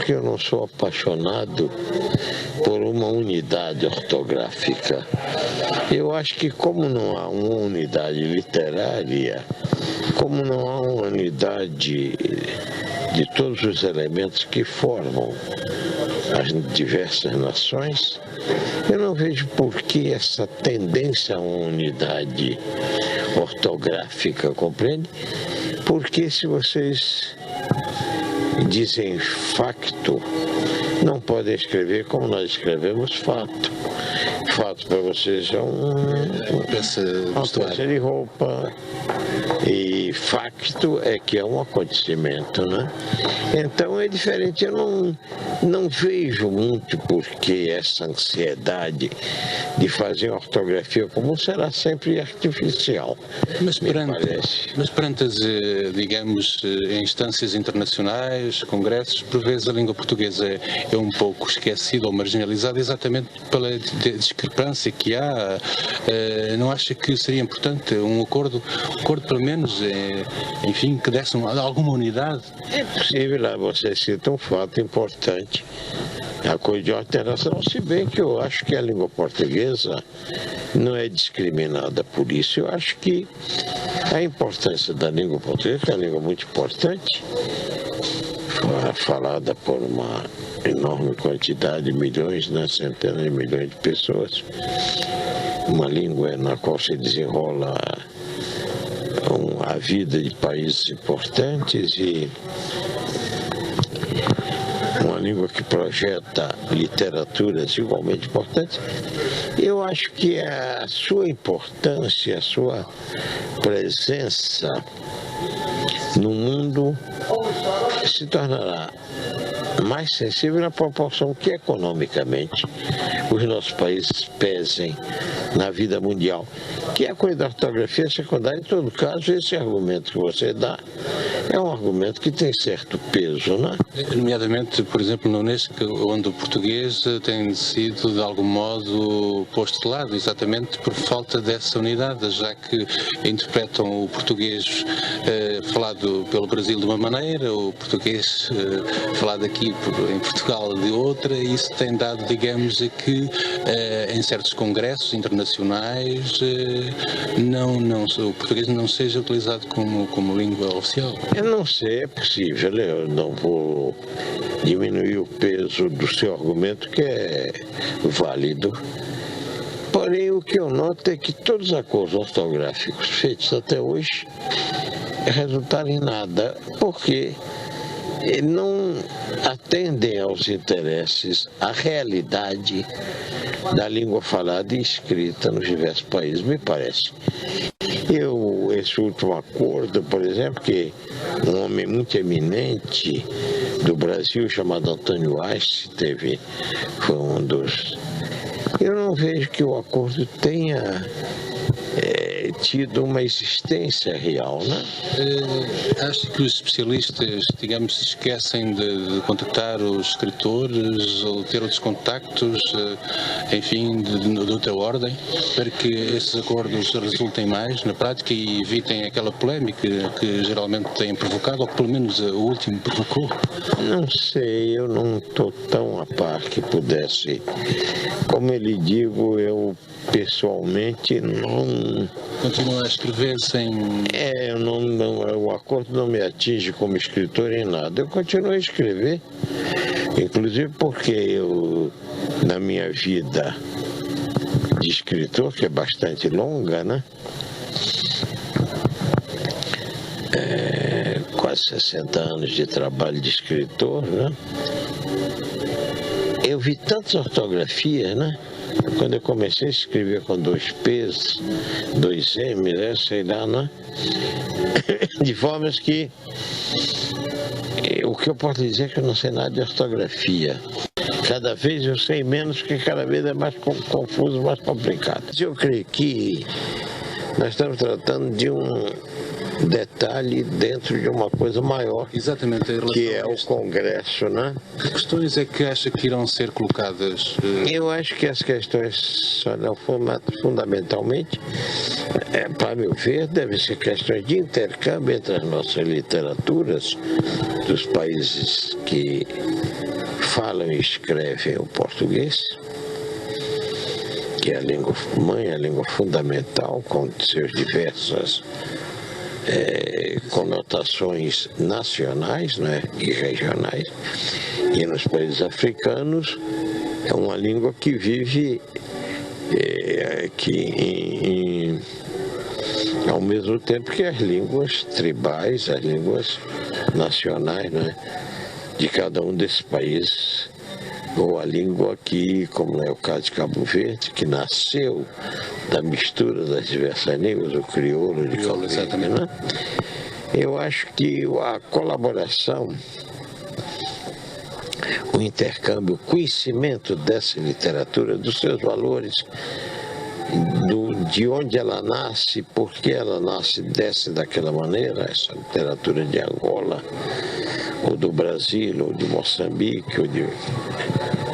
porque eu não sou apaixonado por uma unidade ortográfica. Eu acho que como não há uma unidade literária, como não há uma unidade de todos os elementos que formam as diversas nações, eu não vejo por que essa tendência a uma unidade ortográfica, compreende? Porque se vocês dizem facto, não podem escrever como nós escrevemos fato. Fato para vocês é uma peça de roupa, e facto é que é um acontecimento, né? Então é diferente, eu não vejo muito porque essa ansiedade de fazer ortografia comum será sempre artificial, mas perante as, digamos, instâncias internacionais, congressos, por vezes a língua portuguesa é um pouco esquecida ou marginalizada exatamente pela discrepância que há. Não acha que seria importante um acordo pelo menos, enfim, que desse alguma unidade? É possível, você cita um fato importante, a coisa de alteração, se bem que eu acho que a língua portuguesa não é discriminada por isso. Eu acho que a importância da língua portuguesa, que é uma língua muito importante, falada por uma enorme quantidade, milhões, né, centenas de milhões de pessoas, uma língua na qual se desenrola a vida de países importantes e uma língua que projeta literaturas igualmente importantes. Eu acho que a sua importância, a sua presença no mundo se tornará mais sensível na proporção que economicamente os nossos países pesem na vida mundial. Que a coisa da ortografia secundária, em todo caso, esse argumento que você dá é um argumento que tem certo peso, né? Nomeadamente, por exemplo, na Unesco, onde o português tem sido, de algum modo, posto de lado, exatamente por falta dessa unidade, já que interpretam o português falado pelo Brasil de uma maneira, o português falado aqui em Portugal de outra, e isso tem dado, digamos, a que em certos congressos internacionais o português não seja utilizado como língua oficial. Eu não sei, é possível, eu não vou diminuir o peso do seu argumento, que é válido. Porém, o que eu noto é que todos os acordos ortográficos feitos até hoje resultaram em nada, porque não atendem aos interesses, à realidade da língua falada e escrita nos diversos países, me parece. Esse último acordo, por exemplo, que um homem muito eminente do Brasil, chamado Antônio Aich, foi um dos... Eu não vejo que o acordo tenha tido uma existência real, né? Acho que os especialistas, digamos, se esquecem de contactar os escritores ou ter outros contactos, enfim, de outra ordem, para que esses acordos resultem mais na prática e evitem aquela polémica que geralmente têm provocado, ou que pelo menos o último provocou? Não sei, eu não estou tão a par que pudesse. Como eu lhe digo, eu pessoalmente não... Continua a escrever sem... o acordo não me atinge como escritor em nada. Eu continuo a escrever, inclusive porque eu, na minha vida de escritor, que é bastante longa, né? Quase 60 anos de trabalho de escritor, né? Eu vi tantas ortografias, né? Quando eu comecei a escrever com 2 P's, 2 M's, né? Sei lá, né? De formas que o que eu posso dizer é que eu não sei nada de ortografia. Cada vez eu sei menos, porque cada vez é mais confuso, mais complicado. Eu creio que nós estamos tratando de detalhe dentro de uma coisa maior, exatamente, em relação que é a o isto. Congresso, né? Que questões é que acha que irão ser colocadas? Eu acho que as questões serão fundamentalmente, para meu ver, devem ser questões de intercâmbio entre as nossas literaturas dos países que falam e escrevem o português, que é a língua mãe, a língua fundamental, com seus diversas conotações nacionais, né, e regionais, e nos países africanos é uma língua que vive ao mesmo tempo que as línguas tribais, as línguas nacionais, né, de cada um desses países, ou a língua que, como é o caso de Cabo Verde, que nasceu da mistura das diversas línguas, o crioulo de Cabo Verde, né? Eu acho que a colaboração, o intercâmbio, o conhecimento dessa literatura, dos seus valores, de onde ela nasce, por que ela nasce daquela maneira, essa literatura de Angola, ou do Brasil, ou de Moçambique, ou de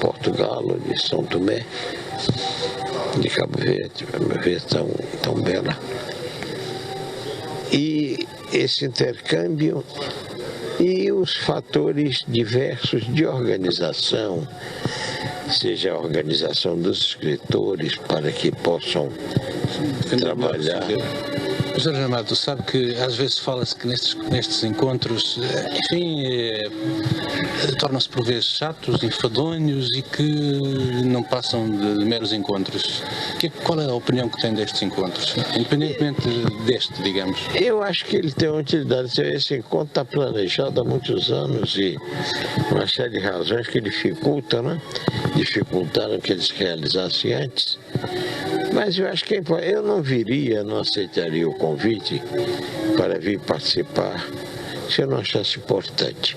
Portugal, ou de São Tomé, de Cabo Verde, tão bela. E esse intercâmbio e os fatores diversos de organização, seja a organização dos escritores para que possam trabalhar. Jorge Amado, sabe que às vezes fala-se que nestes encontros, enfim, tornam-se por vezes chatos, enfadonhos e que não passam de meros encontros. Qual é a opinião que tem destes encontros? Independentemente deste, digamos. Eu acho que ele tem uma utilidade. Esse encontro está planejado há muitos anos e uma série de razões que dificultam, né? Dificultaram que eles realizassem antes. Mas eu acho que eu não aceitaria o convite para vir participar se eu não achasse importante.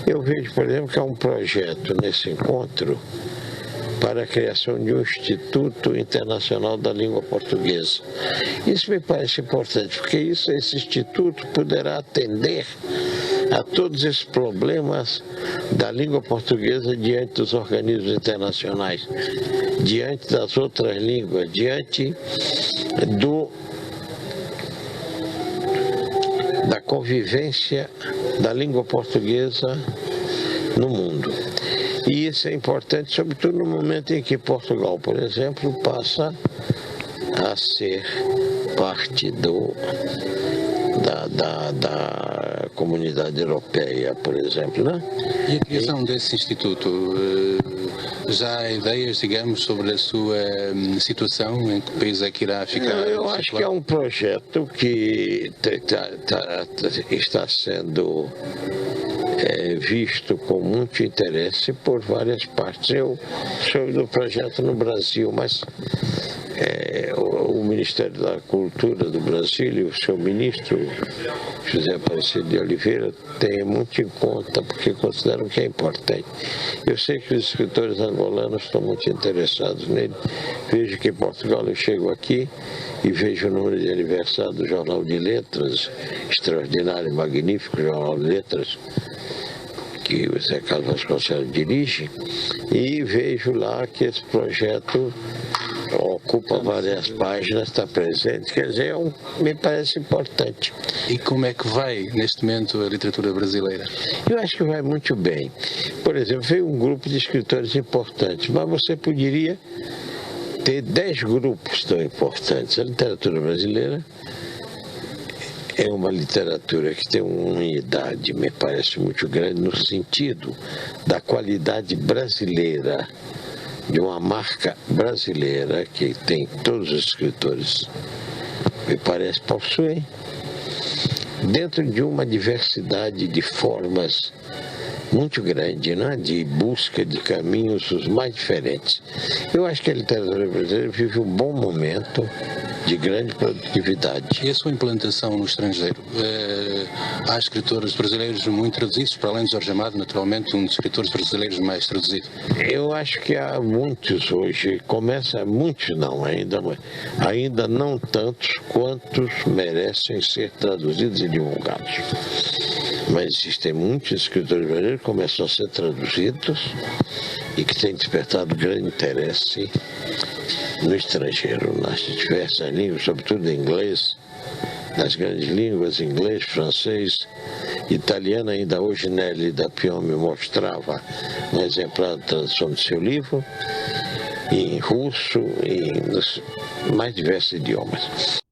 Eu vejo, por exemplo, que há um projeto nesse encontro para a criação de um Instituto Internacional da Língua Portuguesa. Isso me parece importante, porque esse instituto poderá atender a todos esses problemas da língua portuguesa diante dos organismos internacionais, diante das outras línguas, diante da convivência da língua portuguesa no mundo. E isso é importante, sobretudo no momento em que Portugal, por exemplo, passa a ser parte da comunidade europeia, por exemplo, né? E a criação desse instituto, já há ideias, digamos, sobre a sua situação, em que país é que irá ficar? Eu acho que é um projeto que está sendo visto com muito interesse por várias partes. Eu sou do projeto no Brasil, mas o Ministério da Cultura do Brasil e o seu ministro, José Aparecido de Oliveira, tem muito em conta, porque consideram que é importante. Eu sei que os escritores angolanos estão muito interessados nele. Vejo que em Portugal eu chego aqui e vejo o número de aniversário do Jornal de Letras, extraordinário, magnífico Jornal de Letras, que o Zé Carlos Vasconcelos dirige, e vejo lá que esse projeto ocupa várias páginas, está presente, quer dizer, me parece importante. E como é que vai, neste momento, a literatura brasileira? Eu acho que vai muito bem. Por exemplo, veio um grupo de escritores importantes, mas você poderia ter 10 grupos tão importantes. A literatura brasileira é uma literatura que tem uma unidade, me parece, muito grande no sentido da qualidade brasileira, de uma marca brasileira que tem todos os escritores, me parece, possuem, dentro de uma diversidade de formas muito grande, né? De busca de caminhos os mais diferentes. Eu acho que a literatura brasileira vive um bom momento de grande produtividade. E a sua implantação no estrangeiro? Há escritores brasileiros muito traduzidos, para além de Jorge Amado, naturalmente, um dos escritores brasileiros mais traduzidos. Eu acho que há muitos hoje, muitos não, ainda não tantos quantos merecem ser traduzidos e divulgados. Mas existem muitos escritores brasileiros que começam a ser traduzidos e que têm despertado grande interesse no estrangeiro, nas diversas línguas, sobretudo em inglês, nas grandes línguas, inglês, francês, italiano. Ainda hoje Nelly da Piome mostrava um exemplar de tradução do seu livro, em russo e nos mais diversos idiomas.